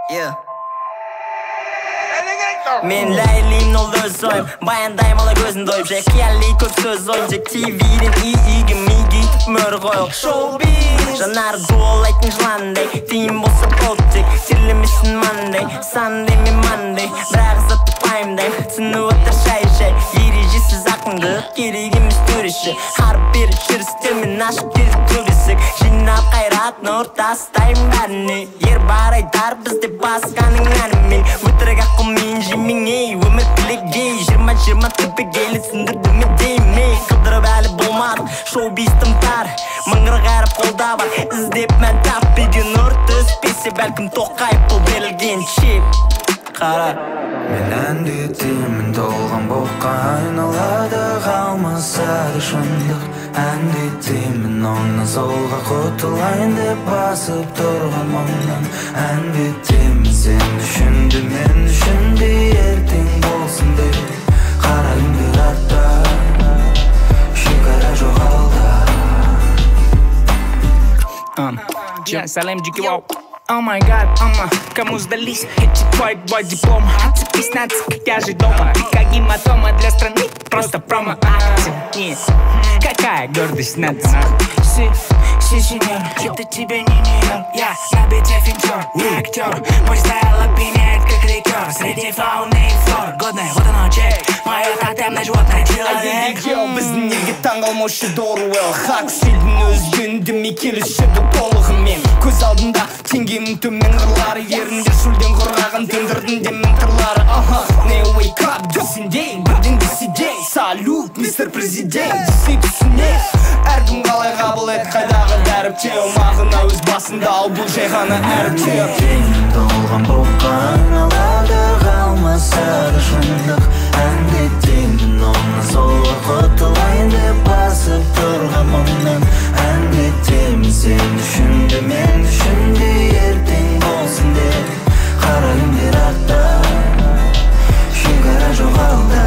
Yeah. Men ləyiliyim nol öz oyum Bayandayım ola gözün doyup Jek yəlli köp söz oyum Jek TV'den iyi migi Mör koyuk showbiz Janar gol aytın jlanday Tiyim bolsa bolcek Sirlimisin Monday Sunday mi Monday Бірақ zatpayımdayım Sını otur şey Yericisiz aklındı Gerigimiz törüşü Harp bir şiristemin aşk gezip törüsük Jinap kayratın ortasındayım bәріне Yer бар aytar bizde baskanın anымен Өтірік ақылмен жемен ей Өмірлігей 20-20 түпі келі сындырды ме деймей Қыдырып әлі болмады шоу-бистім тар Мыңғырық әріп қолда бар Іздеп мән таппеген нұр түспесе Бәлкім тоқайып бұл берілген чеп Қара Мен әндетемін толған боққа айналады қалмаса да шындық Әндетемін оңнан солға құтылайын деп басып тұрған мұңнан Әндетемін сен düşünді мен düşünді ертең болсын деп Қарайым бір артта шекара жоқ алда Салем Джикивау. Oh my god, кому сдались эти твои два диплома? Отцепись, как я же дома. Ты как гематома для страны, просто промо-акция. Какая гордость нации. Си, сеньор, это тебе не Нью-Йорк. Я на бите финтер, не актер. Мой стайл опьяняет, как ликер. Среди фауны и флор, годная, вот оно чек. Мое тотемное животное человек. Біздің елге таңғалмаушы Доруэлл Хаксфилдің өзгенді мекелішеді толығымен Көз алдында теңгенің төмен қырлары Ерінде шөлден құрғаған тындырдың демен қырлары Не wake up десендей, бірден деседей Салют, мистер президент, десей түсіне Әркім қалай қабыл ет қайдағы дәріптеу Мағына өз басында ал бұл жай ғана әріптеу Әндетемін толған боққа айналады қалмаса да шындық Әндетемін оңнан солға құтылайын деп басып тұрған мұңнан Әндетемін сен düşünді мен düşünді ертең болсын деп Қарайым бір артта шекара жоқ алда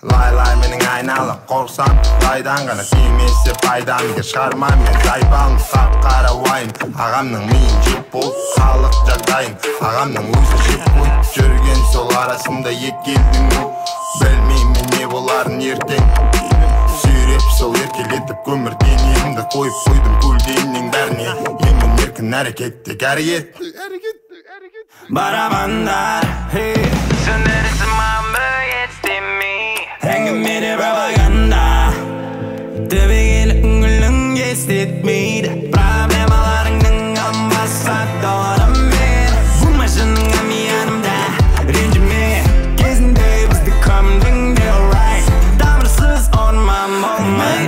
Lay менің айналып қорқсам Қайдан ғана тимесе пайдам Егер шығарма мен зайпалым қап-қара уайым Ағамның миын жеп болып халық жағдайын Ағамның өзі жеп қойып жүрген сол арасында екі елдің Білмеймін не боларын ертең Сүйреп сол еркелетіп көмірден емді қойып қойдым көлденнің бәріне Емін еркін әрекетте әрекет Барабандар Сөндірісі мамы етстемей Әңгімеде пропаганда Төбегелік көңілің естетмейді Проблемаларыңның амбассадорымен Бұл машының әмиянымда ренжіме Кезінде бізді көмдің де right Дамырсыз онман болмай